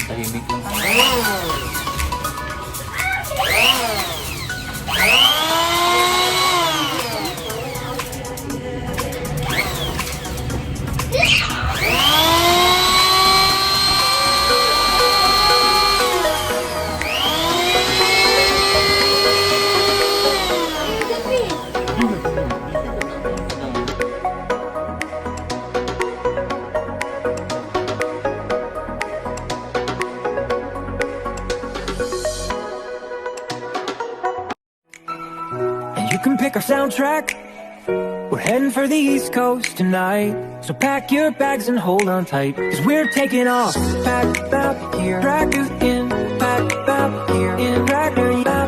Tahimik lang. And you can pick our soundtrack. We're heading for the East Coast tonight. So pack your bags and hold on tight, 'cause we're taking off. Pack up here, drag you in. Pack up here, in drag you out.